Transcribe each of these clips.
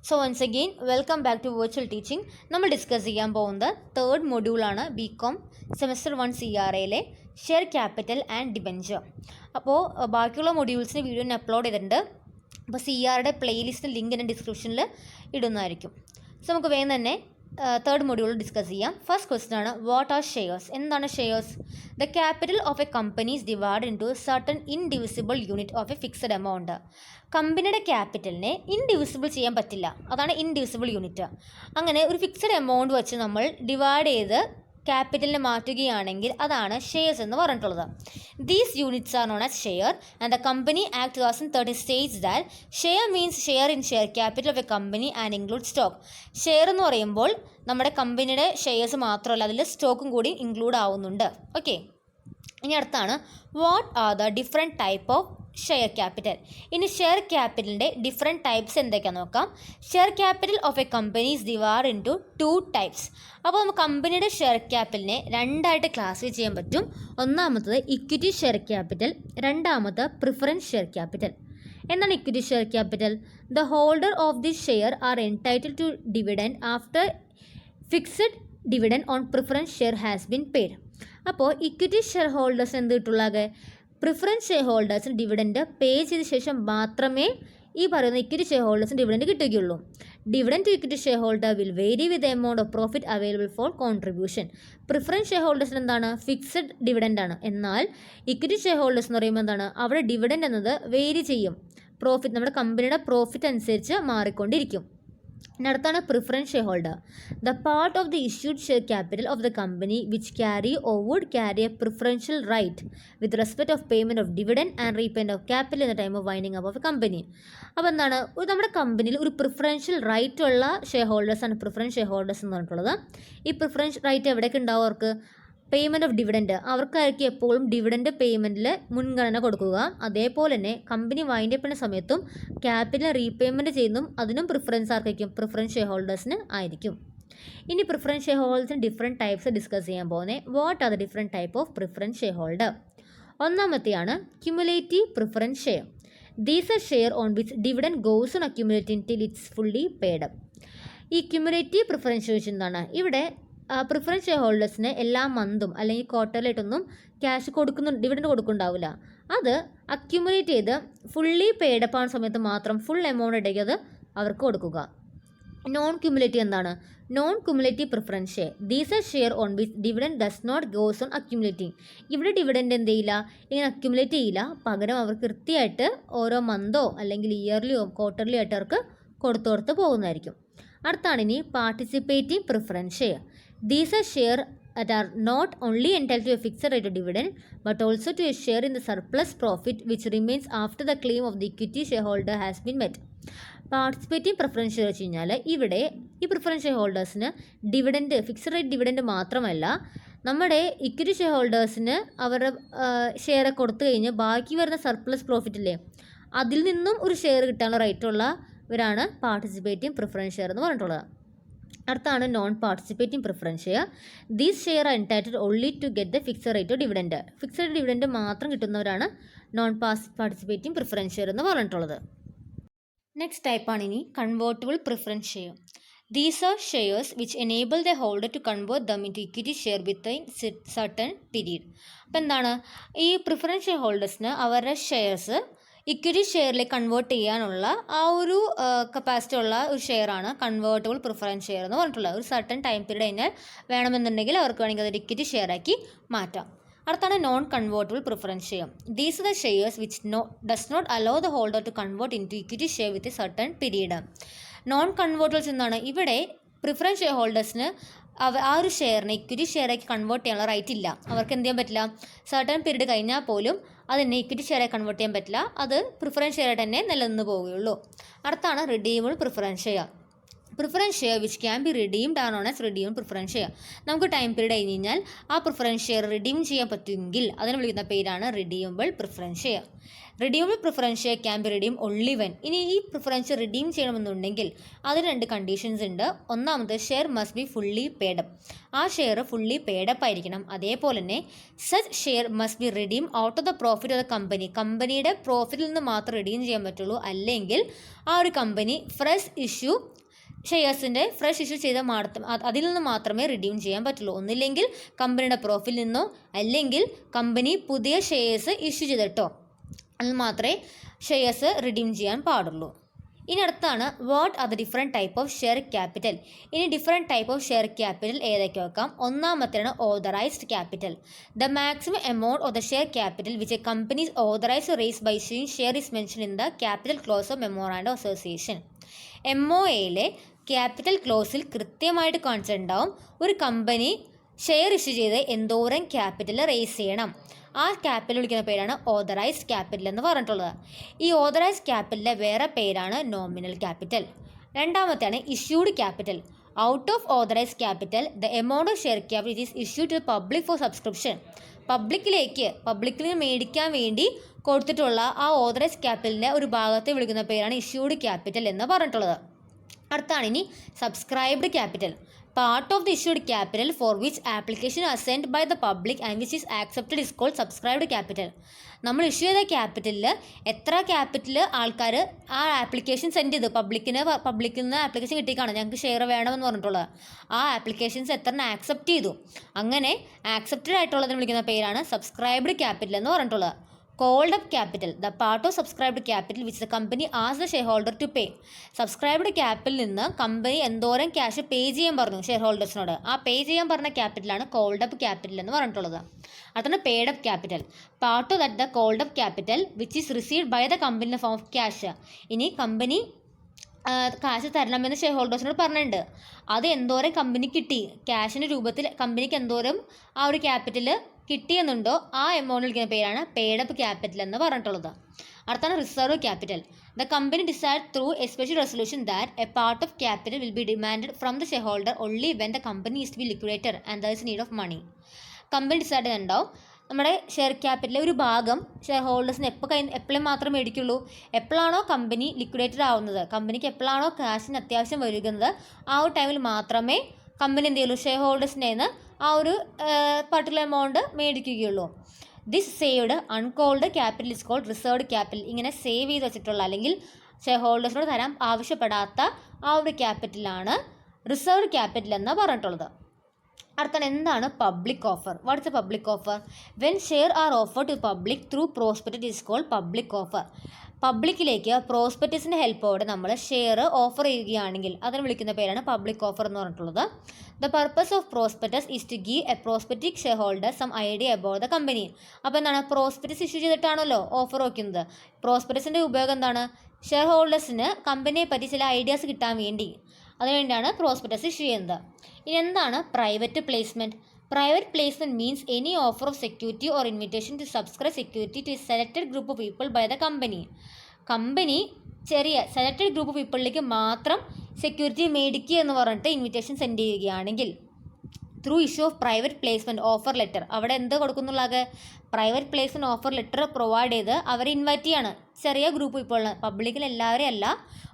So once again welcome back to virtual teaching. നമ്മൾ discuss ചെയ്യാൻ പോകുന്നത് തേർഡ് മൊഡ്യൂളാണ് ബികോം സെമസ്റ്റർ 1 CRAയിലെ ഷെയർ ക്യാപിറ്റൽ ആൻഡ് ഡിബെഞ്ചർ. അപ്പോൾ ബാക്കിയുള്ള മൊഡ്യൂൾസിന് വീഡിയോ ഞാൻ അപ്ലോഡ് ചെയ്തിട്ടുണ്ട്. അപ്പോൾ CRയുടെ പ്ലേലിസ്റ്റ് ലിങ്ക് എൻ്റെ ഡിസ്ക്രിപ്ഷനിൽ ഇടുന്നതായിരിക്കും. സോ നമുക്ക് വേഗം തന്നെ തേർഡ് മൊഡ്യൂൾ ഡിസ്കസ് ചെയ്യാം. ഫസ്റ്റ് ക്വസ്റ്റ്യൻ ആണ്, വാട്ട് ആർ ഷെയർസ്? എന്താണ് shares? The capital of a company is divide into certain indivisible unit of a fixed amount. കമ്പനിയുടെ ക്യാപിറ്റലിനെ ഇൻഡിവിസിബിൾ ചെയ്യാൻ പറ്റില്ല, അതാണ് ഇൻഡിവിസിബിൾ യൂണിറ്റ്. അങ്ങനെ ഒരു ഫിക്സഡ് എമൗണ്ട് വെച്ച് നമ്മൾ ഡിവൈഡ് ചെയ്ത് ക്യാപിറ്റലിനെ മാറ്റുകയാണെങ്കിൽ അതാണ് ഷെയർസ് എന്ന് പറഞ്ഞിട്ടുള്ളത്. These units are known as share and the company act 2013 States that share means share in share capital of a company and include stock. Share എന്ന് പറയുമ്പോൾ നമ്മുടെ കമ്പനിയുടെ ഷെയർസ് മാത്രമല്ല, അതിൽ സ്റ്റോക്കും കൂടി ഇൻക്ലൂഡ് ആവുന്നുണ്ട്. ഓക്കെ, ഇനി അടുത്താണ്, what are the different type of share capital. ഇനി ഷെയർ ക്യാപിറ്റലിൻ്റെ ഡിഫറെൻറ്റ് ടൈപ്സ് എന്തൊക്കെയാണെന്ന് നോക്കാം. Share capital of a company is divide into 2 types. അപ്പോൾ നമുക്ക് കമ്പനിയുടെ ഷെയർ ക്യാപിറ്റലിനെ രണ്ടായിട്ട് ക്ലാസിഫൈ ചെയ്യാൻ പറ്റും. ഒന്നാമത്തത് ഇക്വിറ്റി ഷെയർ ക്യാപിറ്റൽ, രണ്ടാമത് പ്രിഫറൻസ് ഷെയർ ക്യാപിറ്റൽ. എന്താണ് equity share capital? The holder of the share are entitle to dividend after fixed dividend on preference share has been paid. അപ്പോൾ ഇക്വിറ്റി ഷെയർ ഹോൾഡേഴ്സ് എന്ത് കിട്ടുള്ളത്? Preference share ഹോൾഡേഴ്സിന് dividend pay ചെയ്ത ശേഷം മാത്രമേ ഈ പറയുന്ന ഇക്വിറ്റി ഷെയർ ഹോൾഡേഴ്സിന് ഡിവിഡൻഡ് കിട്ടുകയുള്ളൂ. Dividend to equity share holder will vary with the amount of profit available for contribution. Preference share ഹോൾഡേഴ്സിന് എന്താണ്? ഫിക്സഡ് ഡിവിഡൻഡ് ആണ്. എന്നാൽ ഇക്വിറ്റി ഷെയർ ഹോൾഡേഴ്സ് എന്ന് പറയുമ്പോൾ എന്താണ്? അവിടെ ഡിവിഡൻഡ് എന്നത് വേരി ചെയ്യും. പ്രോഫിറ്റ്, നമ്മുടെ കമ്പനിയുടെ പ്രോഫിറ്റ് അനുസരിച്ച് മാറിക്കൊണ്ടിരിക്കും. അടുത്താണ് preference share holder. The part of the issued share capital of the company which carry or would carry a preferential right with respect of payment of dividend and repayment of capital in the time of winding up of a company. അപ്പോൾ എന്താണ്? നമ്മുടെ കമ്പനിയിൽ ഒരു preferential right ഉള്ള share ഹോൾഡേഴ്സാണ് preference share holders എന്ന് പറഞ്ഞിട്ടുള്ളത്. ഈ പ്രിഫറൻസ് റൈറ്റ് എവിടേക്ക് ഉണ്ടാവും? അവർക്ക് പേയ്മെൻറ്റ് ഓഫ് ഡിവിഡൻഡ്, അവർക്കായിരിക്കും എപ്പോഴും ഡിവിഡൻഡ് പേയ്മെൻറ്റിൽ മുൻഗണന കൊടുക്കുക. അതേപോലെ തന്നെ കമ്പനി വൈൻഡ് അപ്പ് ചെയ്യുന്ന സമയത്തും ക്യാപിറ്റൽ റീപേയ്മെൻറ്റ് ചെയ്യുന്നതും അതിനും പ്രിഫറൻസ് ആർക്കായിരിക്കും? പ്രിഫറൻസ് ഷെയർ ഹോൾഡേഴ്സിന് ആയിരിക്കും. ഇനി പ്രിഫറൻസ് ഷെയർ ഹോൾഡേഴ്സിന് ഡിഫറെൻറ്റ് ടൈപ്സ് ഡിസ്കസ് ചെയ്യാൻ പോകുന്നത്. What are the different type of preference share holder? ഒന്നാമത്തെയാണ് cumulative preference share. These are share on which dividend goes on accumulating till it's fully paid. ഈ cumulative preference share എന്താണ്? ഇവിടെ preference share ഹോൾഡേഴ്സിന് എല്ലാ മന്തും അല്ലെങ്കിൽ ക്വാർട്ടറിലായിട്ടൊന്നും cash dividend കൊടുക്കുന്നുണ്ടാവില്ല. അത് accumulate ചെയ്ത് fully paid-up ആവുന്ന സമയത്ത് മാത്രം ഫുൾ എമൗണ്ട് ഇടയ്ക്ക് അത് അവർക്ക് കൊടുക്കുക. നോൺ ക്യുമുലേറ്റീവ് എന്താണ്? Non cumulative preference share. These are share on which dividend does not goes on accumulating. ഇവിടെ ഡിവിഡൻഡ് എന്ത് ചെയ്യില്ല, ഇങ്ങനെ അക്യുമുലേറ്റ് ചെയ്യില്ല. പകരം അവർക്ക് കൃത്യമായിട്ട് ഓരോ മന്തോ അല്ലെങ്കിൽ ഇയർലിയോ ക്വാർട്ടർലിയോ ആയിട്ട് അവർക്ക് കൊടുത്ത് പോകുന്നതായിരിക്കും. അടുത്താണ് ഇനി participative preference share. These are shares that are not only entitled to a fixed rate of dividend but also to a share in the surplus profit which remains after the claim of the equity shareholder has been met. Participative preference share വെച്ച് കഴിഞ്ഞാൽ ഇവിടെ ഈ preference share ഹോൾഡേഴ്സിന് dividend, fixed rate dividend മാത്രമല്ല, നമ്മുടെ equity share ഹോൾഡേഴ്സിന് അവരുടെ share കൊടുത്തു കഴിഞ്ഞ് ബാക്കി വരുന്ന സർപ്ലസ് പ്രോഫിറ്റ് ഇല്ലേ, അതിൽ നിന്നും ഒരു ഷെയർ കിട്ടാനുള്ള റൈറ്റുള്ളവരാണ് പാർട്ടിസിപ്പേറ്റീവ് പ്രിഫറൻസ് ഷെയർ എന്ന് പറഞ്ഞിട്ടുള്ളത്. അടുത്താണ് non participative preference share. These share are entitled only to get the fixed rate of dividend. Fixed dividend മാത്രം കിട്ടുന്നവരാണ് നോൺ പാർട്ടിസിപ്പേറ്റീവ് പ്രിഫറൻസ് ഷെയർ എന്ന് പറഞ്ഞിട്ടുള്ളത്. നെക്സ്റ്റ് ടൈപ്പാണ് ഇനി convertible preference share. These are shares which enable the holder to convert them into equity share with a certain period. അപ്പോൾ എന്താണ്? ഈ preference share ഹോൾഡേഴ്സിന് അവരുടെ ഷെയർസ് ഇക്വിറ്റി ഷെയറിലേക്ക് കൺവേർട്ട് ചെയ്യാനുള്ള ആ ഒരു കപ്പാസിറ്റി ഉള്ള ഒരു ഷെയറാണ് കൺവേർട്ടബിൾ പ്രിഫറൻസ് ഷെയർ എന്ന് പറഞ്ഞിട്ടുള്ളത്. ഒരു സർട്ടൺ ടൈം പീരീഡ് കഴിഞ്ഞാൽ വേണമെന്നുണ്ടെങ്കിൽ അവർക്ക് വേണമെങ്കിൽ അതൊരു ഇക്വിറ്റി ഷെയറാക്കി മാറ്റാം. അടുത്താണ് non convertible preference share. These are the shares which does not allow the holder to convert into equity share with a certain period. Non convertibles എന്താണ്? ഇവിടെ പ്രിഫറൻസ് ഷെയർ ഹോൾഡേഴ്സിന് ആ ഒരു ഷെയറിനെ ഇക്വിറ്റി ഷെയറാക്കി കൺവേർട്ട് ചെയ്യാനുള്ള റൈറ്റ് ഇല്ല. അവർക്ക് എന്ത് ചെയ്യാൻ പറ്റില്ല? സർട്ടൺ പീരീഡ് കഴിഞ്ഞാൽ പോലും അതിനെ ഇക്വിറ്റി ഷെയറായി കൺവേർട്ട് ചെയ്യാൻ പറ്റില്ല. അത് പ്രിഫറൻസ് ഷെയറായിട്ട് തന്നെ നിലനിന്ന് പോവുകയുള്ളൂ. അടുത്താണ് redeemable preference share. Preference share which can be redeemed are known as redeemed preference share. നമുക്ക് ടൈം പീരീഡ് കഴിഞ്ഞ് കഴിഞ്ഞാൽ ആ പ്രിഫറൻസ് ഷെയർ റിഡീം ചെയ്യാൻ പറ്റുമെങ്കിൽ അതിനെ വിളിക്കുന്ന പേരാണ് redeemable preference share. Redeemable preference share can be redeem only when. ഇനി ഈ പ്രിഫറൻസ് റിഡീം ചെയ്യണമെന്നുണ്ടെങ്കിൽ അതിന് 2 കണ്ടീഷൻസ് ഉണ്ട്. ഒന്നാമത് share must be fully paid up. ആ ഷെയർ ഫുള്ളി പേഡപ്പ് ആയിരിക്കണം. അതേപോലെ തന്നെ such share must be redeem out of the profit of the company. കമ്പനിയുടെ പ്രോഫിറ്റിൽ നിന്ന് മാത്രം റിഡീം ചെയ്യാൻ പറ്റുള്ളൂ. അല്ലെങ്കിൽ ആ ഒരു കമ്പനി ഫ്രഷ് ഇഷ്യൂ ചെയ്ത അതിൽ നിന്ന് മാത്രമേ റിഡീം ചെയ്യാൻ പറ്റുള്ളൂ. ഒന്നില്ലെങ്കിൽ കമ്പനിയുടെ പ്രോഫിറ്റിൽ നിന്നോ അല്ലെങ്കിൽ കമ്പനി പുതിയ ഷെയർസ് ഇഷ്യൂ ചെയ്തിട്ടോ അതിൽ മാത്രമേ ഷെയർസ് റിഡീം ചെയ്യാൻ പാടുള്ളൂ. ഇനി അടുത്താണ് what are the different type of share capital. ഇനി different type of share capital ഏതൊക്കെ വെക്കാം? ഒന്നാമത്തേതാണ് authorised capital. The maximum amount of the share capital which a company is authorised to raise by issuing share is mention in the capital clause of memorandum of association. MOAയിലെ capital ക്ലോസിൽ കൃത്യമായിട്ട് കാണിച്ചിട്ടുണ്ടാവും ഒരു company share issue ചെയ്ത് എന്തോരം capital raise ചെയ്യണം. ആ capital വിളിക്കുന്ന പേരാണ് ഓതറൈസ്ഡ് ക്യാപിറ്റൽ എന്ന് പറഞ്ഞിട്ടുള്ളത്. ഈ ഓതറൈസ്ഡ് ക്യാപിറ്റലിൻ്റെ വേറെ പേരാണ് നോമിനൽ ക്യാപിറ്റൽ. രണ്ടാമത്തെയാണ് issued capital. Out of authorised capital the amount of share capital is issued to public for subscription. പബ്ലിക്കിൽ മേടിക്കാൻ വേണ്ടി കൊടുത്തിട്ടുള്ള ആ ഓതറൈസ്ഡ് ക്യാപിറ്റലിൻ്റെ ഒരു ഭാഗത്തെ വിളിക്കുന്ന പേരാണ് ഇഷ്യൂഡ് ക്യാപിറ്റൽ എന്ന് പറഞ്ഞിട്ടുള്ളത്. അടുത്താണ് ഇനി subscribed capital. Part of the issued capital for which application are send by the public and which is accepted is called subscribed capital. നമ്മൾ ഇഷ്യൂ ചെയ്ത ക്യാപിറ്റലിൽ എത്ര ക്യാപിറ്റൽ ആൾക്കാർ ആ ആപ്ലിക്കേഷൻ സെൻഡ് ചെയ്ത് പബ്ലിക്കിൽ നിന്ന് ആപ്ലിക്കേഷൻ കിട്ടിക്കാണ് ഞങ്ങൾക്ക് ഷെയർ വേണമെന്ന് പറഞ്ഞിട്ടുള്ളത്. ആ ആപ്ലിക്കേഷൻസ് എത്ര ആക്സെപ്റ്റ് ചെയ്തു, അങ്ങനെ ആക്സെപ്റ്റഡ് ആയിട്ടുള്ളതിന് വിളിക്കുന്ന പേരാണ് സബ്സ്ക്രൈബ്ഡ് ക്യാപിറ്റൽ എന്ന് പറഞ്ഞിട്ടുള്ളത്. Called up capital the part of subscribed capital which the company as the share holder to pay. Subscribed ക്യാപിറ്റലിൽ നിന്ന് കമ്പനി എന്തോരം ക്യാഷ് പേ ചെയ്യാൻ പറഞ്ഞു ഷെയർ ഹോൾഡേഴ്സിനോട്, ആ പേ ചെയ്യാൻ പറഞ്ഞ ക്യാപിറ്റലാണ് കോൾഡ് അപ്പ് ക്യാപിറ്റൽ എന്ന് പറഞ്ഞിട്ടുള്ളത്. അടുത്താണ് paid up capital. Part of the called up capital which is received by the company in form of cash. ഇനി കമ്പനി കാശ് തരണമെന്ന് ഷെയർ ഹോൾഡേഴ്സിനോട് പറഞ്ഞിട്ടുണ്ട്. അത് എന്തോരം കമ്പനി കിട്ടി, ക്യാഷിൻ്റെ രൂപത്തിൽ കമ്പനിക്ക് എന്തോരം ആ ഒരു ക്യാപിറ്റൽ കിട്ടിയെന്നുണ്ടോ ആ എമൗണ്ട് വിളിക്കുന്ന പേരാണ് പെയ്ഡ് അപ്പ് ക്യാപിറ്റൽ എന്ന് പറഞ്ഞിട്ടുള്ളത്. അടുത്താണ് reserve capital. The company decide through a special resolution that a part of capital will be demanded from the share holder only when the company is to be liquidated and there is need of money. Company decide ചെയ്യുന്നുണ്ടാവും നമ്മുടെ share ക്യാപിറ്റലിലെ ഒരു ഭാഗം share ഹോൾഡേഴ്സിന് എപ്പോഴും മാത്രം മേടിക്കുള്ളൂ, എപ്പോഴാണോ company liquidated ആവുന്നത്, കമ്പനിക്ക് എപ്പോഴാണോ കാശിന് അത്യാവശ്യം വരുന്നത് ആ ഒരു ടൈമിൽ മാത്രമേ കമ്പനി എന്ത് ചെയ്യുള്ളൂ, ഷെയർ ഹോൾഡേഴ്സിൻ്റെ നിന്ന് ആ ഒരു പർട്ടിക്കുലർ എമൗണ്ട് മേടിക്കുകയുള്ളൂ. This saved uncalled capital is called reserved capital. ഇങ്ങനെ സേവ് ചെയ്ത് വെച്ചിട്ടുള്ള അല്ലെങ്കിൽ ഷെയർ ഹോൾഡേഴ്സിനോട് തരാൻ ആവശ്യപ്പെടാത്ത ആ ഒരു ക്യാപിറ്റലാണ് റിസർവ്ഡ് ക്യാപിറ്റൽ എന്ന് പറഞ്ഞിട്ടുള്ളത്. അടുത്താണ് എന്താണ് public offer. What is a public offer? When share are offer to public through prospectus is called public offer. പബ്ലിക്കിലേക്ക് പ്രോസ്പെക്ടസിൻ്റെ ഹെൽപ്പോടെ നമ്മൾ ഷെയർ ഓഫർ ചെയ്യുകയാണെങ്കിൽ അതിന് വിളിക്കുന്ന പേരാണ് പബ്ലിക് ഓഫർ എന്ന് പറഞ്ഞിട്ടുള്ളത്. The purpose of prospectus is to give a prospective share holder some idea about the company. അപ്പോൾ എന്താണ്, പ്രോസ്പെക്ടസ് ഇഷ്യൂ ചെയ്തിട്ടാണല്ലോ ഓഫർ വയ്ക്കുന്നത്. പ്രോസ്പെക്ടസിൻ്റെ ഉപയോഗം എന്താണ്? ഷെയർ ഹോൾഡേഴ്സിന് കമ്പനിയെ പറ്റി ചില ഐഡിയാസ് കിട്ടാൻ വേണ്ടി, അതിനുവേണ്ടിയാണ് പ്രോസ്പെക്ടസ് ഇഷ്യൂ ചെയ്യുന്നത്. ഇനി എന്താണ് private placement? Private placement means any offer of security or invitation to subscribe security to selected group of people by the company. Company ചെറിയ സെലക്റ്റഡ് ഗ്രൂപ്പ് ഓഫ് പീപ്പിളിലേക്ക് മാത്രം സെക്യൂരിറ്റി മേടിക്കുക എന്ന് പറഞ്ഞിട്ട് ഇൻവിറ്റേഷൻ സെൻഡ് ചെയ്യുകയാണെങ്കിൽ through issue of private placement offer letter. അവിടെ എന്ത് കൊടുക്കുന്നുള്ളത്? Private placement offer letter provide ചെയ്ത് അവരെ ഇൻവൈറ്റ് ചെയ്യാണ്. ചെറിയ ഗ്രൂപ്പ് പീപ്പിളിന്, പബ്ലിക്കിൽ എല്ലാവരെയും അല്ല,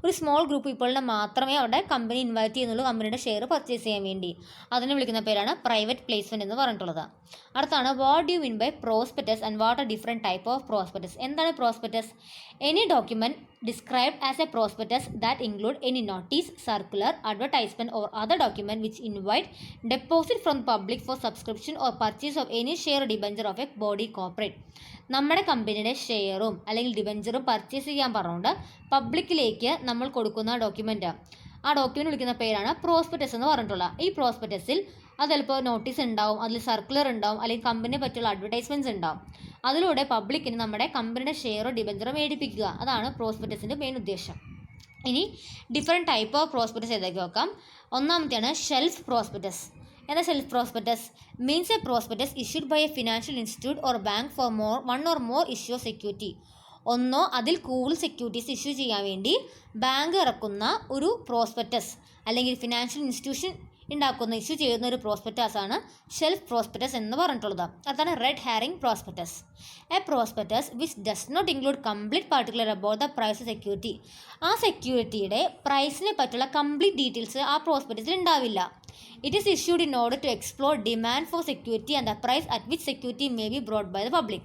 ഒരു സ്മോൾ ഗ്രൂപ്പ് പീപ്പിളിനെ മാത്രമേ അവിടെ കമ്പനി ഇൻവൈറ്റ് ചെയ്യുന്നുള്ളൂ കമ്പനിയുടെ ഷെയർ പർച്ചേസ് ചെയ്യാൻ വേണ്ടി. അതിനെ വിളിക്കുന്ന പേരാണ് പ്രൈവറ്റ് പ്ലേസ്മെൻറ്റ് എന്ന് പറഞ്ഞിട്ടുള്ളത്. അടുത്താണ് what do mean by prospectus and what are different type of prospectus. എന്താണ് prospectus? Any document described as a prospectus that include any notice, circular, advertisement or other document which invite deposit from public for subscription or purchase of any share debenture of a body corporate. നമ്മുടെ കമ്പനിയുടെ ഷെയറും അല്ലെങ്കിൽ ഡിബഞ്ചറും purchase ചെയ്യാൻ പറഞ്ഞുകൊണ്ട് പബ്ലിക്കിലേക്ക് നമ്മൾ കൊടുക്കുന്ന document, ആ document വിളിക്കുന്ന പേരാണ് പ്രോസ്പെക്ടസ് എന്ന് പറഞ്ഞിട്ടുള്ളത്. ഈ പ്രോസ്പെക്ടസിൽ അത് ചിലപ്പോൾ നോട്ടീസ് ഉണ്ടാവും, അതിൽ സർക്കുലർ ഉണ്ടാവും, അല്ലെങ്കിൽ കമ്പനിയെ പറ്റിയുള്ള അഡ്വർടൈസ്മെൻറ്റ്സ് ഉണ്ടാവും. അതിലൂടെ പബ്ലിക്കിന് നമ്മുടെ കമ്പനിയുടെ ഷെയറോ ഡിബഞ്ചറോ മേടിപ്പിക്കുക. അതാണ് പ്രോസ്പെക്ടസിൻ്റെ മെയിൻ ഉദ്ദേശം. ഇനി ഡിഫറെൻറ്റ് ടൈപ്പ് ഓഫ് പ്രോസ്പെക്ടസ് ഏതൊക്കെ നോക്കാം. ഒന്നാമത്തെയാണ് ഷെൽഫ് പ്രോസ്പെക്ടസ്. എന്താ shelf prospectus? Means a prospectus issued by a financial institute or bank for one or more issue of security. ഒന്നോ അതിൽ കൂടുതൽ സെക്യൂരിറ്റീസ് ഇഷ്യൂ ചെയ്യാൻ വേണ്ടി ബാങ്ക് ഇറക്കുന്ന ഒരു പ്രോസ്പെക്ടസ് അല്ലെങ്കിൽ ഫിനാൻഷ്യൽ ഇൻസ്റ്റിറ്റ്യൂഷൻ ഉണ്ടാക്കുന്ന ഇഷ്യൂ ചെയ്യുന്ന ഒരു പ്രോസ്പെക്ടസ് ആണ് ഷെൽഫ് പ്രോസ്പെക്ടസ് എന്ന് പറഞ്ഞിട്ടുള്ളത്. അതാണ് red herring prospectus. A prospectus which does not include complete particular about the price security. ആ സെക്യൂരിറ്റിയുടെ പ്രൈസിനെ പറ്റിയുള്ള കംപ്ലീറ്റ് ഡീറ്റെയിൽസ് ആ പ്രോസ്പെക്ടസിൽ ഉണ്ടാവില്ല. It is issued in order to explore demand for security and the price at which security may be brought by the public.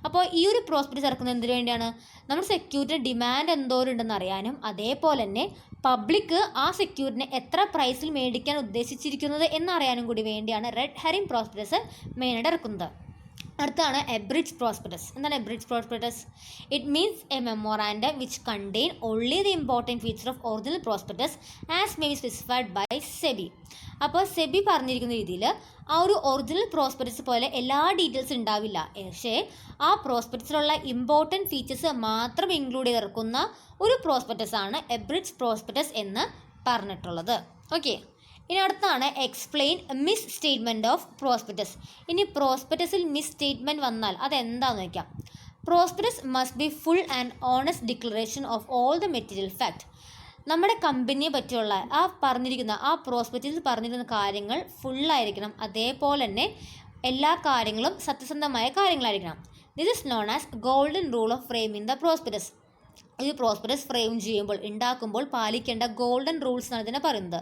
അപ്പോൾ ഈ ഒരു prospectus ഇറക്കുന്നത് എന്തിനു വേണ്ടിയാണ്? നമ്മുടെ സെക്യൂരിറ്റി ഡിമാൻഡ് എന്തോരുണ്ടെന്ന് അറിയാനും അതേപോലെ തന്നെ പബ്ലിക് ആ സെക്യൂരിറ്റിനെ എത്ര പ്രൈസിൽ മേടിക്കാൻ ഉദ്ദേശിച്ചിരിക്കുന്നത് എന്നറിയാനും കൂടി വേണ്ടിയാണ് റെഡ് ഹാരിങ് പ്രോസ്പെക്ടസ് മെയിനായിട്ട് ഇറക്കുന്നത്. അടുത്താണ് എബ്രിഡ്ജ് പ്രോസ്പെക്ടസ്. എന്താണ് abridge prospectus? It means a memorandum which contain only the important feature of original prospectus as may be specified by SEBI. അപ്പോൾ സെബി പറഞ്ഞിരിക്കുന്ന രീതിയിൽ ആ ഒരു ഒറിജിനൽ പ്രോസ്പെക്ടസ് പോലെ എല്ലാ ഡീറ്റെയിൽസ് ഉണ്ടാവില്ല, പക്ഷേ ആ പ്രോസ്പെക്ടസിലുള്ള ഇമ്പോർട്ടൻറ്റ് ഫീച്ചേഴ്സ് മാത്രം ഇൻക്ലൂഡ് ചെയ്തിറക്കുന്ന ഒരു പ്രോസ്പെക്ടസ് ആണ് എബ്രിഡ്ജ് പ്രോസ്പെക്ടസ് എന്ന് പറഞ്ഞിട്ടുള്ളത്. ഓക്കെ, ഇനി അടുത്താണ് explain miss statement of prospectus. ഇനി പ്രോസ്പെക്ടസിൽ മിസ് സ്റ്റേറ്റ്മെൻറ്റ് വന്നാൽ അതെന്താണെന്ന് വയ്ക്കാം. Prospectus must be full and honest declaration of all the material fact. നമ്മുടെ കമ്പനിയെ പറ്റിയുള്ള ആ പ്രോസ്പെക്ടസിൽ പറഞ്ഞിരുന്ന കാര്യങ്ങൾ ഫുള്ളായിരിക്കണം, അതേപോലെ തന്നെ എല്ലാ കാര്യങ്ങളും സത്യസന്ധമായ കാര്യങ്ങളായിരിക്കണം. This is known as golden rule of framing the prospectus. ഈ പ്രോസ്പെക്ടസ് ഫ്രെയിം ചെയ്യുമ്പോൾ ഉണ്ടാക്കുമ്പോൾ പാലിക്കേണ്ട ഗോൾഡൻ റൂൾസ് എന്നാണ് ഇതിനെ പറയുന്നത്.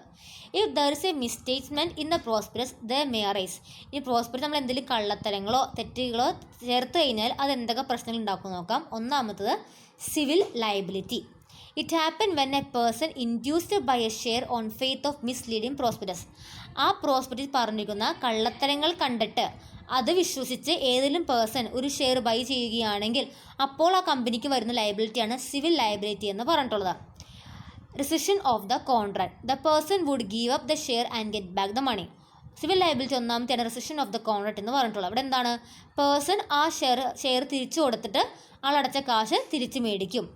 If there is a misstatement in the prospectus the may arise. ഈ പ്രോസ്പെക്ടസ് നമ്മൾ എന്തെങ്കിലും കള്ളത്തരങ്ങളോ തെറ്റുകളോ ചേർത്ത് കഴിഞ്ഞാൽ അത് എന്തൊക്കെ പ്രശ്നങ്ങൾ ഉണ്ടാക്കും നോക്കാം. ഒന്നാമത്തത് civil liability. It happen when a person induced by a share on faith of misleading prospectus. ആ പ്രോസ്പെക്ടസ് പറഞ്ഞിരിക്കുന്ന കള്ളത്തരങ്ങൾ കണ്ടിട്ട് അത് വിശ്വസിച്ച് ഏതെങ്കിലും പേഴ്സൺ ഒരു ഷെയർ ബൈ ചെയ്യുകയാണെങ്കിൽ അപ്പോൾ ആ കമ്പനിക്ക് വരുന്ന ലയബിലിറ്റിയാണ് സിവിൽ ലയബിലിറ്റി എന്ന് പറഞ്ഞിട്ടുള്ളത്. Rescission of the contract. The person would give up the share and get back the money. Civil liability ഒന്നാമത്തെയാണ് റിസിഷൻ ഓഫ് ദ കോൺട്രാക്ട് എന്ന് പറഞ്ഞിട്ടുള്ളത്. അവിടെ എന്താണ്? പേഴ്സൺ ആ ഷെയർ തിരിച്ചു കൊടുത്തിട്ട് ആളടച്ച കാശ് തിരിച്ചു മേടിക്കും.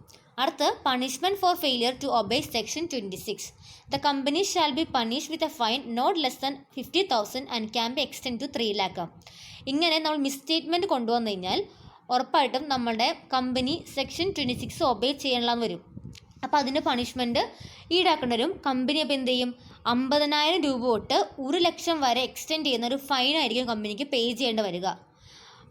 അടുത്ത് punishment for failure to obey section 26. The company shall be punished with a fine not less than 50,000 and can be extend to 3 lakh. ഇങ്ങനെ നമ്മൾ മിസ്സ്റ്റേറ്റ്മെൻറ്റ് കൊണ്ടുവന്നു കഴിഞ്ഞാൽ ഉറപ്പായിട്ടും നമ്മുടെ കമ്പനി സെക്ഷൻ 26 ഒബേ ചെയ്യണമെന്ന് വരും. അപ്പോൾ അതിൻ്റെ പണിഷ്മെൻറ്റ് ഈടാക്കേണ്ടി വരും. കമ്പനി അപ്പോൾ എന്ത് ചെയ്യും? 50,000 രൂപ തൊട്ട് 1,00,000 വരെ എക്സ്റ്റെൻഡ് ചെയ്യുന്ന ഒരു ഫൈനായിരിക്കും കമ്പനിക്ക് പേ ചെയ്യേണ്ടി വരിക.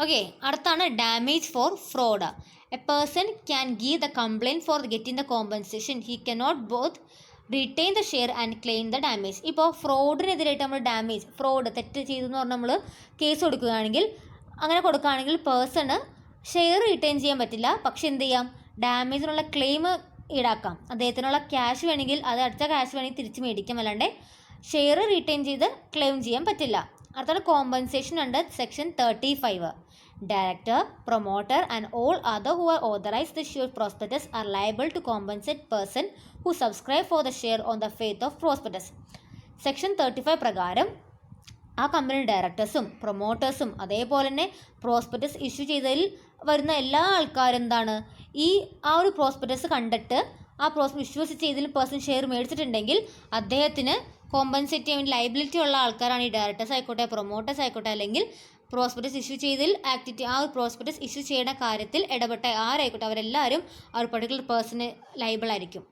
ഓക്കെ, അടുത്താണ് damage for fraud. A person can give the complaint for getting the compensation. He cannot both retain the share and claim the damage. ഇപ്പോൾ ഫ്രോഡിനെതിരായിട്ട് നമ്മൾ ഫ്രോഡ് തെറ്റ് ചെയ്തെന്ന് പറഞ്ഞാൽ നമ്മൾ കേസ് കൊടുക്കുകയാണെങ്കിൽ പേഴ്സണ് ഷെയർ റിട്ടേൺ ചെയ്യാൻ പറ്റില്ല, പക്ഷെ എന്ത് ചെയ്യാം? ഡാമേജിനുള്ള ക്ലെയിം ഈടാക്കാം. അദ്ദേഹത്തിനുള്ള ക്യാഷ് വേണമെങ്കിൽ അത് അടുത്ത ക്യാഷ് വേണമെങ്കിൽ തിരിച്ച് മേടിക്കാം, അല്ലാണ്ട് ഷെയർ റിട്ടേൺ ചെയ്ത് ക്ലെയിം ചെയ്യാൻ പറ്റില്ല. അടുത്താണ് compensation under section 35. Director, promoter and all other who are authorized the share prospectus are liable to compensate person who subscribe for the share on the faith of prospectus. Section 35 പ്രകാരം ആ company ഡയറക്ടേഴ്സും പ്രൊമോട്ടേഴ്സും അതേപോലെ തന്നെ prospectus issue ചെയ്തതിൽ വരുന്ന എല്ലാ ആൾക്കാരും എന്താണ് ആ ഒരു പ്രോസ്പെക്ടസ് കണ്ടിട്ട് ആ വിശ്വസിച്ച് ഏതെങ്കിലും പേഴ്സൺ ഷെയർ മേടിച്ചിട്ടുണ്ടെങ്കിൽ അദ്ദേഹത്തിന് കോമ്പൻസേറ്റ് ചെയ്യാൻ വേണ്ടി ലയബിലിറ്റി ഉള്ള ആൾക്കാരാണ് ഈ ഡയറക്ടേഴ്സ് ആയിക്കോട്ടെ പ്രൊമോട്ടേഴ്സ് ആയിക്കോട്ടെ അല്ലെങ്കിൽ പ്രോസ്പെക്ടസ് ഇഷ്യൂ ചെയ്തതിൽ ആ ഒരു പ്രോസ്പെക്ടസ് ഇഷ്യൂ ചെയ്യുന്ന കാര്യത്തിൽ ഇടപെട്ട ആരായിക്കോട്ടെ അവരെല്ലാവരും ആ ഒരു പർട്ടിക്കുലർ പേഴ്സണ് ലയബിൾ ആയിരിക്കും.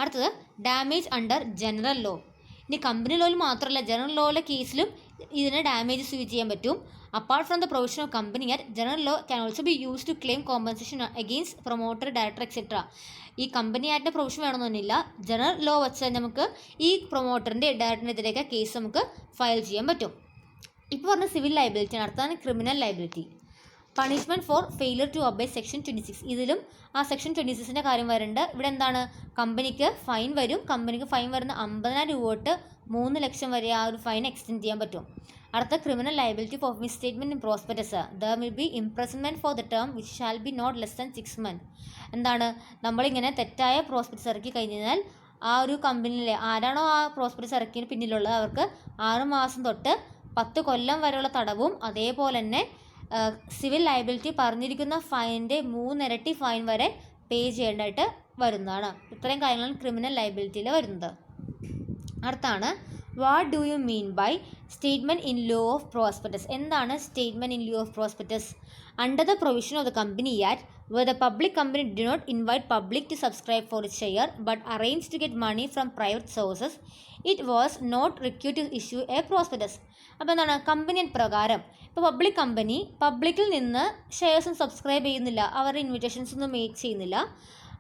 അടുത്തത് ഡാമേജ് അണ്ടർ ജനറൽ ലോ. ഇനി കമ്പനി ലോയിൽ മാത്രമല്ല ജനറൽ ലോയിലെ കേസിലും ഇതിന് ഡാമേജ് സൂ ചെയ്യാൻ പറ്റും. Apart from the provision of company act, general law can also be use to claim compensation against promoter director etcetera. ഈ കമ്പനി ആക്ടിൻ്റെ പ്രൊവിഷൻ വേണമെന്നൊന്നുമില്ല, ജനറൽ ലോ വെച്ചാൽ നമുക്ക് ഈ പ്രൊമോട്ടറിൻ്റെ ഡയറക്ടറിനെതിരെയൊക്കെ കേസ് നമുക്ക് ഫയൽ ചെയ്യാൻ പറ്റും. ഇപ്പോൾ പറഞ്ഞ സിവിൽ ലയബിലിറ്റി, അടുത്താണ് criminal liability. Punishment for failure to obey section 26. ഇതിലും ആ സെക്ഷൻ 26ൻ്റെ കാര്യം വരുന്നുണ്ട്. ഇവിടെ എന്താണ്? കമ്പനിക്ക് ഫൈൻ വരും. കമ്പനിക്ക് ഫൈൻ വരുന്ന 50,000 രൂപ തൊട്ട് 3 ലക്ഷം വരെ ആ ഒരു ഫൈൻ എക്സ്റ്റെൻഡ് ചെയ്യാൻ പറ്റും. അടുത്ത criminal liability for misstatement in prospectus. There will be imprisonment for the term which shall be not less than 6 months. എന്താണ്? നമ്മളിങ്ങനെ തെറ്റായ പ്രോസ്പെക്ടസ് ഇറക്കി കഴിഞ്ഞാൽ ആ ഒരു കമ്പനിയിലെ ആരാണോ ആ പ്രോസ്പെക്ടസ് ഇറക്കിയതിന് പിന്നിലുള്ളത് അവർക്ക് 6 മാസം തൊട്ട് 10 കൊല്ലം വരെയുള്ള തടവും അതേപോലെ തന്നെ സിവിൽ ലയബിലിറ്റി പറഞ്ഞിരിക്കുന്ന ഫൈനിൻ്റെ 3 ഇരട്ടി ഫൈൻ വരെ പേ ചെയ്യേണ്ടതായിട്ട് വരുന്നതാണ്. ഇത്രയും കാര്യങ്ങളാണ് ക്രിമിനൽ ലയബിലിറ്റിയിൽ വരുന്നത്. അടുത്താണ് what do you mean by statement in lieu of prospectus. എന്താണ് statement in lieu of prospectus? Under the provision of the company act where the public company did not invite public to subscribe for its share but arranged to get money from private sources, it was not required to issue a prospectus. അപ്പോൾ എന്താണ് company പ്രകാരം ഇപ്പോൾ public company പബ്ലിക്കിൽ നിന്ന് ഷെയർസും subscribe ചെയ്യുന്നില്ല, അവരുടെ invitations ഒന്നും make ചെയ്യുന്നില്ല,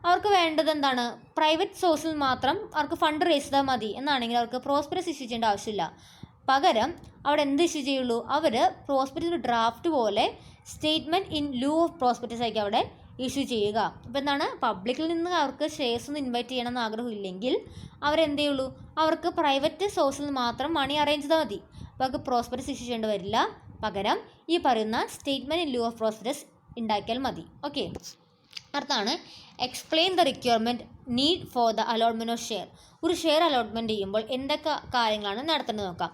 അവർക്ക് വേണ്ടത് എന്താണ് പ്രൈവറ്റ് സോഴ്സിൽ മാത്രം അവർക്ക് ഫണ്ട് റേസ് ചെയ്താൽ മതി എന്നാണെങ്കിൽ അവർക്ക് പ്രോസ്പെക്ടസ് ഇഷ്യൂ ചെയ്യേണ്ട ആവശ്യമില്ല. പകരം അവിടെ എന്ത് ഇഷ്യൂ ചെയ്യുള്ളൂ, അവർ പ്രോസ്പെക്ടസ് ഡ്രാഫ്റ്റ് പോലെ statement in lieu of prospectus ആയിരിക്കും അവിടെ ഇഷ്യൂ ചെയ്യുക. അപ്പോൾ എന്താണ് പബ്ലിക്കിൽ നിന്ന് അവർക്ക് ഷെയർസ് ഒന്നും ഇൻവൈറ്റ് ചെയ്യണമെന്ന് ആഗ്രഹമില്ലെങ്കിൽ അവരെന്ത് ചെയ്യുള്ളൂ, അവർക്ക് പ്രൈവറ്റ് സോഴ്സിൽ നിന്ന് മാത്രം മണി അറേഞ്ച് ചെയ്താൽ മതി. അപ്പോൾ അവർക്ക് പ്രോസ്പെക്ടസ് ഇഷ്യൂ ചെയ്യേണ്ടി വരില്ല, പകരം ഈ പറയുന്ന statement in lieu of prospectus ഉണ്ടാക്കിയാൽ മതി. ഓക്കെ, അടുത്താണ് explain the requirement need for the allotment of share. ഒരു ഷെയർ അലോട്ട്മെൻറ്റ് ചെയ്യുമ്പോൾ എന്തൊക്കെ കാര്യങ്ങളാണ് നടത്തേണ്ടത് നോക്കാം.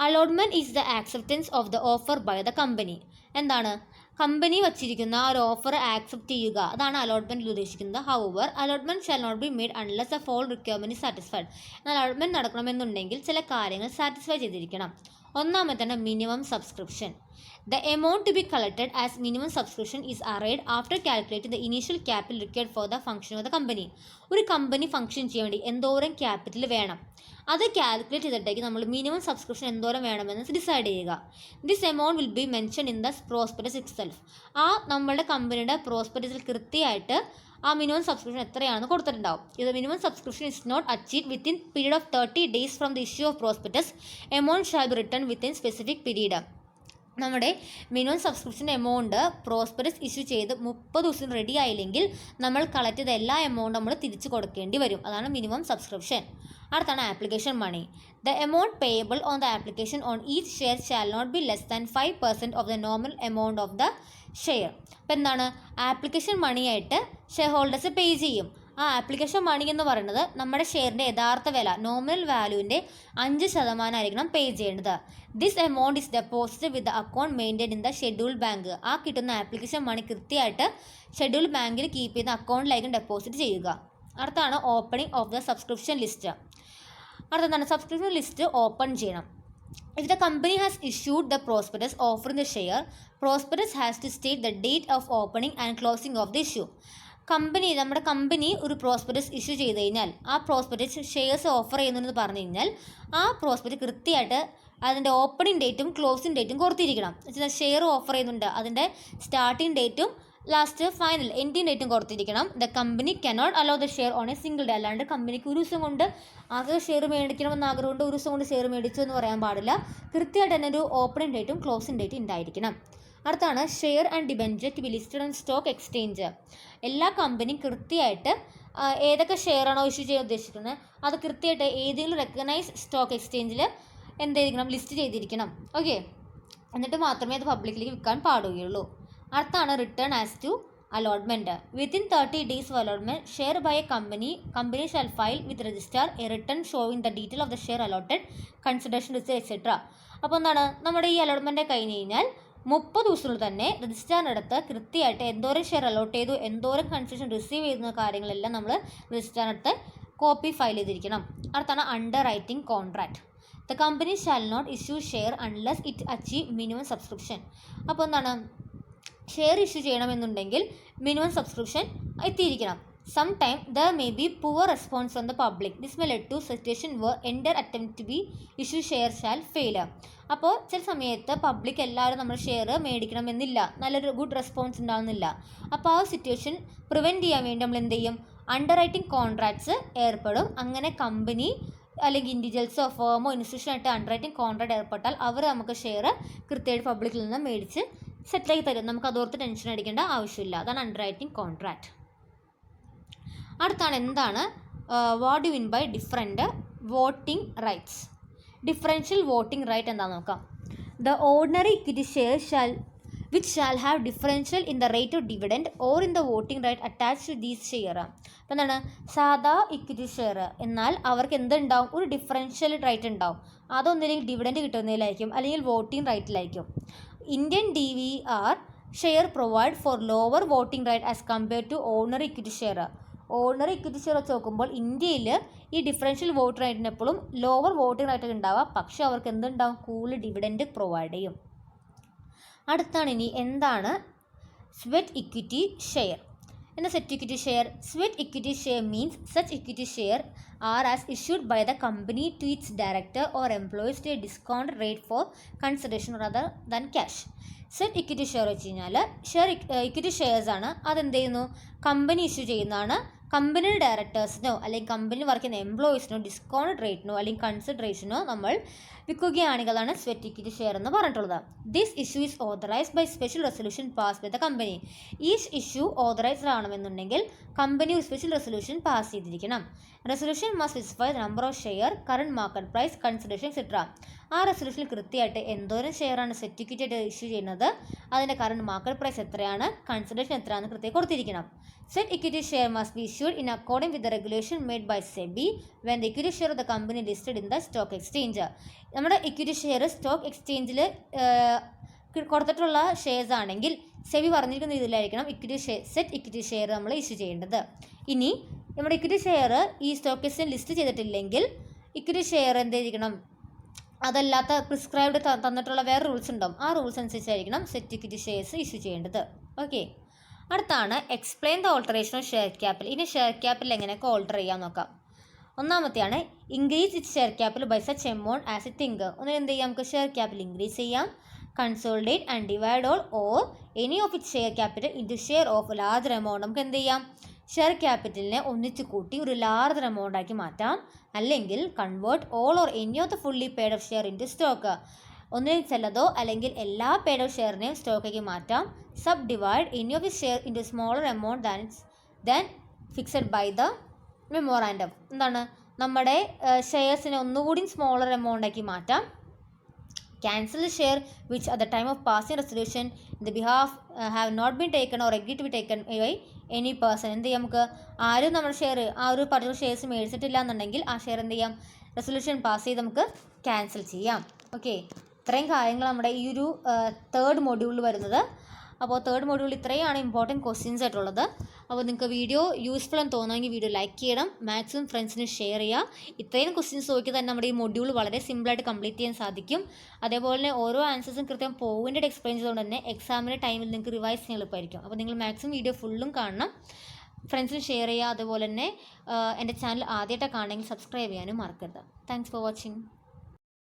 Allotment is the acceptance of the offer by the company. എന്താണ് കമ്പനി വച്ചിരിക്കുന്ന ആ ഒരു ഓഫർ ആക്സെപ്റ്റ് ചെയ്യുക, അതാണ് അലോട്ട്മെൻറ്റിൽ ഉദ്ദേശിക്കുന്നത്. However allotment shall not be made unless the follow requirement is satisfied. എന്നാൽ അലോട്ട്മെൻറ്റ് നടക്കണമെന്നുണ്ടെങ്കിൽ ചില കാര്യങ്ങൾ സാറ്റിസ്ഫൈ ചെയ്തിരിക്കണം. ഒന്നാമത്തേണ് minimum subscription. The amount to be collected as minimum subscription is arrayed after calculating the initial capital required for the function of the company. ഒരു company function ചെയ്യാൻ വേണ്ടി എന്തോരം capital വേണം അത് കാൽക്കുലേറ്റ് ചെയ്തിട്ടേക്ക് നമ്മൾ മിനിമം സബ്സ്ക്രിപ്ഷൻ എന്തോരം വേണമെന്ന് ഡിസൈഡ് ചെയ്യുക. This amount will be mention in the prospectus itself. ആ നമ്മളുടെ കമ്പനിയുടെ പ്രോസ്പെക്ടസിൽ കൃത്യമായിട്ട് ആ മിനിമം സബ്സ്ക്രിപ്ഷൻ എത്രയാണെന്ന് കൊടുത്തിട്ടുണ്ടാവും. ഇത് minimum subscription is not achieve within period of 30 days from the issue of prospectus, amount shall be return within specific period. നമ്മുടെ minimum subscription amount prospectus issue ചെയ്ത് 30 ദിവസം റെഡി ആയില്ലെങ്കിൽ നമ്മൾ കളക്ട് ചെയ്ത എല്ലാ എമൗണ്ട് നമ്മൾ തിരിച്ചു കൊടുക്കേണ്ടി വരും. അതാണ് മിനിമം സബ്സ്ക്രിപ്ഷൻ. അടുത്താണ് application money. The amount payable on the application on each share shall not be less than 5% of the normal amount of the share. അപ്പോൾ എന്താണ് ആപ്ലിക്കേഷൻ മണിയായിട്ട് ഷെയർ ഹോൾഡേഴ്സ് പേ ചെയ്യും. ആ ആപ്ലിക്കേഷൻ മണി എന്ന് പറയുന്നത് നമ്മുടെ ഷെയറിൻ്റെ യഥാർത്ഥ വില നോമിനൽ വാല്യൂവിൻ്റെ 5% ആയിരിക്കണം പേ ചെയ്യേണ്ടത്. This amount is deposit with the account maintain in the schedule bank. ആ കിട്ടുന്ന ആപ്ലിക്കേഷൻ മണി കൃത്യമായിട്ട് ഷെഡ്യൂൾ ബാങ്കിൽ കീപ്പ് ചെയ്യുന്ന അക്കൗണ്ടിലായിരിക്കും ഡെപ്പോസിറ്റ് ചെയ്യുക. അടുത്താണ് opening of the subscription list. അടുത്താണ് സബ്സ്ക്രിപ്ഷൻ ലിസ്റ്റ് ഓപ്പൺ ചെയ്യണം. If the company has issued the prospectus offering the share, prospectus has to state the date of opening and closing of the issue. നമ്മുടെ company ഒരു prospectus issue ചെയ്ത് കഴിഞ്ഞാൽ ആ prospectus shares offer ചെയ്യുന്നുണ്ടെന്ന് പറഞ്ഞു കഴിഞ്ഞാൽ ആ പ്രോസ്പെക്ടസ് കൃത്യമായിട്ട് അതിൻ്റെ ഓപ്പണിംഗ് ഡേറ്റും ക്ലോസിംഗ് ഡേറ്റും കൊടുത്തിരിക്കണം. ഷെയർ ഓഫർ ചെയ്യുന്നുണ്ട് അതിൻ്റെ സ്റ്റാർട്ടിംഗ് ഡേറ്റും ലാസ്റ്റ് ഫൈനൽ എൻഡിങ് ഡേറ്റും കൊടുത്തിരിക്കണം. The company cannot allow the share on a single day. അല്ലാണ്ട് കമ്പനിക്ക് ഒരു ദിവസം കൊണ്ട് ആകെ ഷെയർ മേടിക്കണമെന്ന് ആഗ്രഹമുണ്ട് ഒരു ദിവസം കൊണ്ട് ഷെയർ മേടിച്ചു എന്ന് പറയാൻ പാടില്ല. കൃത്യമായിട്ട് തന്നെ ഒരു ഓപ്പണിംഗ് ഡേറ്റും ക്ലോസിംഗ് ഡേറ്റും ഉണ്ടായിരിക്കണം. അടുത്താണ് share and debenture to be listed on stock exchange. എല്ലാ കമ്പനിയും കൃത്യമായിട്ട് ഏതൊക്കെ ഷെയറാണോ ഇഷ്യൂ ചെയ്യാൻ ഉദ്ദേശിക്കുന്നത് അത് കൃത്യമായിട്ട് ഏതെങ്കിലും റെക്കഗ്നൈസ് സ്റ്റോക്ക് എക്സ്ചേഞ്ചിൽ എന്തായിരിക്കണം ലിസ്റ്റ് ചെയ്തിരിക്കണം. ഓക്കെ, എന്നിട്ട് മാത്രമേ അത് പബ്ലിക്കിലേക്ക് വിൽക്കാൻ പാടുകയുള്ളൂ. അടുത്താണ് return as to allotment. Within 30 days of allotment, share by a company shall file with registrar a return showing the detail of the share allotted, consideration received, etc. അപ്പോൾ എന്താണ് നമ്മുടെ ഈ അലോട്ട്മെൻറ്റ് കഴിഞ്ഞ് കഴിഞ്ഞാൽ 30 ദിവസത്തിനുള്ളിൽ തന്നെ രജിസ്ട്രാറിനടുത്ത് കൃത്യമായിട്ട് എന്തോരം ഷെയർ അലോട്ട് ചെയ്തു എന്തോരം കൺസെഷൻ റിസീവ് ചെയ്യുന്ന കാര്യങ്ങളെല്ലാം നമ്മൾ രജിസ്ട്രാറിനടുത്ത് കോപ്പി ഫയൽ ചെയ്തിരിക്കണം. അടുത്താണ് underwriting contract. The company shall not issue share unless it achieve minimum subscription. അപ്പോൾ എന്താണ് ഷെയർ ഇഷ്യൂ ചെയ്യണമെന്നുണ്ടെങ്കിൽ മിനിമം സബ്സ്ക്രിപ്ഷൻ എത്തിയിരിക്കണം. Sometimes there may be poor response from the public. This may lead to situation where entire attempt to be issue share shall fail. അപ്പോൾ ചില സമയത്ത് public എല്ലാവരും നമ്മൾ share മേടിക്കണമെന്നില്ല, നല്ലൊരു ഗുഡ് റെസ്പോൺസ് ഉണ്ടാകുന്നില്ല. അപ്പോൾ ആ സിറ്റുവേഷൻ പ്രിവെൻറ്റ് ചെയ്യാൻ വേണ്ടി നമ്മൾ എന്ത് ചെയ്യും, അണ്ടർ റൈറ്റിംഗ് കോൺട്രാക്ട്സ് ഏർപ്പെടും. അങ്ങനെ കമ്പനി അല്ലെങ്കിൽ ഇൻഡിവിജ്വൽസോ ഫേമോ ഇൻസ്റ്റിറ്റ്യൂഷനായിട്ട് അണ്ടർ റൈറ്റിംഗ് കോൺട്രാക്ട് ഏർപ്പെട്ടാൽ അവർ നമുക്ക് ഷെയർ കൃത്യമായിട്ട് പബ്ലിക്കിൽ നിന്ന് മേടിച്ച് സെറ്റിലാക്കി തരും. നമുക്ക് അതോർത്ത് ടെൻഷൻ അടിക്കേണ്ട ആവശ്യമില്ല. അതാണ് അണ്ടർ റൈറ്റിംഗ് കോൺട്രാക്ട്. അടുത്താണ് എന്താണ് what do mean by different voting rights. Differential voting right എന്താണെന്ന് നോക്കാം. The ordinary equity share which shall have differential in the rate of dividend or in the voting right attached to these share. അപ്പോൾ എന്താണ് സാധാ equity share എന്നാൽ അവർക്ക് എന്തുണ്ടാവും, ഒരു differential right ഉണ്ടാവും. അതൊന്നില്ലെങ്കിൽ ഡിവിഡൻഡ് കിട്ടുന്നതിലായിരിക്കും അല്ലെങ്കിൽ വോട്ടിംഗ് റൈറ്റിലായിരിക്കും. Indian DVR share provide for lower voting right as compared to ordinary equity share. Ordinary equity share വെച്ച് നോക്കുമ്പോൾ ഇന്ത്യയിൽ ഈ ഡിഫറൻഷ്യൽ വോട്ട് റേറ്റിന് എപ്പോഴും ലോവർ വോട്ടിംഗ് റേറ്റ് ഉണ്ടാവുക, പക്ഷേ അവർക്ക് എന്തുണ്ടാവും, കൂടുതൽ ഡിവിഡൻഡ് പ്രൊവൈഡ് ചെയ്യും. അടുത്താണ് ഇനി എന്താണ് സ്വെറ്റ് ഇക്വിറ്റി ഷെയർ. എന്താ sweat equity share? Sweat equity share means such equity share are as issued by the company to its director or employees to a discount rate for consideration rather than cash. Sweat equity share വെച്ച് കഴിഞ്ഞാൽ equity shares ആണ്. അതെന്ത് ചെയ്യുന്നു, company issue ചെയ്യുന്നതാണ്. കമ്പനിയുടെ ഡയറക്ടേഴ്സിനോ അല്ലെങ്കിൽ company work ചെയ്യുന്ന എംപ്ലോയീസിനോ discount റേറ്റിനോ അല്ലെങ്കിൽ കൺസിഡറേഷനോ നമ്മൾ വിൽക്കുകയാണെങ്കിലാണ് സ്വെറ്റ് ഇക്വിറ്റി ഷെയർ എന്ന് പറഞ്ഞിട്ടുള്ളത്. This issue is authorised by special resolution pass by the company. ഈ ഇഷ്യൂ ഓതറൈസ്ഡ് ആണെന്നുണ്ടെങ്കിൽ കമ്പനി ഒരു സ്പെഷ്യൽ റെസൊല്യൂഷൻ പാസ് ചെയ്തിരിക്കണം. Resolution must specify the number of share, current market price, consideration etcetera. ആ റെസൊല്യൂഷനിൽ കൃത്യമായിട്ട് എന്തോരം ഷെയറാണ് സ്വെറ്റ് ഇക്വിറ്റി ആയിട്ട് ഇഷ്യൂ ചെയ്യുന്നത്, അതിൻ്റെ കറണ്ട് മാർക്കറ്റ് പ്രൈസ് എത്രയാണ്, കൺസിഡറേഷൻ എത്രയാണെന്ന് കൃത്യം കൊടുത്തിരിക്കണം. Said equity share must be issued in accordance with the regulation made by SEBI when the equity share of the company listed in the stock exchange. നമ്മുടെ equity share stock എക്സ്ചേഞ്ചിൽ കൊടുത്തിട്ടുള്ള shares ആണെങ്കിൽ SEBI പറഞ്ഞിരിക്കുന്ന രീതിയിലായിരിക്കണം sweat equity share നമ്മൾ issue ചെയ്യേണ്ടത്. ഇനി നമ്മുടെ ഇക്വിറ്റി ഷെയർ ഈ സ്റ്റോക്ക് എക്സ്ചേഞ്ച് ലിസ്റ്റ് ചെയ്തിട്ടില്ലെങ്കിൽ ഇക്വിറ്റി ഷെയർ എന്തായിരിക്കണം, അതല്ലാത്ത പ്രിസ്ക്രൈബ്ഡ് തന്നിട്ടുള്ള വേറെ റൂൾസ് ഉണ്ടാവും. ആ റൂൾസ് അനുസരിച്ചായിരിക്കണം സെറ്റ് ഇക്വിറ്റി ഷെയർസ് ഇഷ്യൂ ചെയ്യേണ്ടത്. ഓക്കെ, അടുത്താണ് explain the alteration of share capital. ഇനി ഷെയർ ക്യാപിറ്റൽ എങ്ങനെയൊക്കെ ഓൾട്ടർ ചെയ്യാൻ നോക്കാം. ഒന്നാമത്തെയാണ് increase it share capital by such amount as E think. ഒന്നിന് എന്ത് ചെയ്യാം, നമുക്ക് ഷെയർ ക്യാപിറ്റൽ ഇൻക്രീസ് ചെയ്യാം, consolidate and divide all or any of it share capital into share of larger amount. നമുക്ക് എന്ത് ചെയ്യാം, ഷെയർ ക്യാപിറ്റലിനെ ഒന്നിച്ച് കൂട്ടി ഒരു ലാർജർ എമൗണ്ട് ആക്കി മാറ്റാം. അല്ലെങ്കിൽ convert all or any of the fully paid of share into stock. ഒന്നിൽ ചിലതോ അല്ലെങ്കിൽ എല്ലാ പെയ്ഡ് ഓഫ് ഷെയറിനെയും സ്റ്റോക്കാക്കി മാറ്റാം. Subdivide any of the share into smaller amount than fixed by the memorandum. എന്താണ്, നമ്മുടെ ഷെയർസിനെ ഒന്നുകൂടി സ്മോളർ എമൗണ്ട് ആക്കി മാറ്റാം. Cancel the share which at the time of passing resolution in the behalf have not been taken or agree to be taken by any person. എന്ത് ചെയ്യാം, നമുക്ക് ആരും നമ്മുടെ ഷെയർ ആ ഒരു പർട്ടിക്കുലർ ഷെയർസ് മേടിച്ചിട്ടില്ല എന്നുണ്ടെങ്കിൽ ആ ഷെയർ എന്ത് ചെയ്യാം, റെസൊല്യൂഷൻ പാസ് ചെയ്ത് നമുക്ക് ക്യാൻസൽ ചെയ്യാം. ഓക്കെ, ഇത്രയും കാര്യങ്ങൾ നമ്മുടെ ഈ ഒരു തേർഡ് മൊഡ്യൂളിൽ വരുന്നത്. അപ്പോൾ തേർഡ് മൊഡ്യൂളിൽ ഇത്രയാണ് ഇമ്പോർട്ടൻറ്റ് ക്വസ്റ്റ്യൻസ് ആയിട്ടുള്ളത്. അപ്പോൾ നിങ്ങൾക്ക് വീഡിയോ യൂസ്ഫുൾ എന്ന് തോന്നുമെങ്കിൽ വീഡിയോ ലൈക്ക് ചെയ്യണം, മാക്സിമം ഫ്രണ്ട്സിന് ഷെയർ ചെയ്യുക. ഇത്രയും ക്വസ്റ്റ്യൻസ് നോക്കി തന്നെ നമ്മുടെ ഈ മൊഡ്യൂൾ വളരെ സിമ്പിളായിട്ട് കംപ്ലീറ്റ് ചെയ്യാൻ സാധിക്കും. അതേപോലെ തന്നെ ഓരോ ആൻസേഴ്സും കൃത്യം പോയിൻ്റ് എക്സ്പ്ലെയിൻ ചെയ്തുകൊണ്ട് തന്നെ എക്സാമിൻ്റെ ടൈമിൽ നിങ്ങൾക്ക് റിവൈസ് ചെയ്യാൻ എളുപ്പമായിരിക്കും. അപ്പോൾ നിങ്ങൾ മാക്സിമം വീഡിയോ ഫുള്ളും കാണണം, ഫ്രണ്ട്സിന് ഷെയർ ചെയ്യുക. അതുപോലെ തന്നെ എൻ്റെ ചാനൽ ആദ്യമായിട്ടാണ് കാണണമെങ്കിൽ സബ്സ്ക്രൈബ് ചെയ്യാനും മറക്കരുത്. Thanks for watching.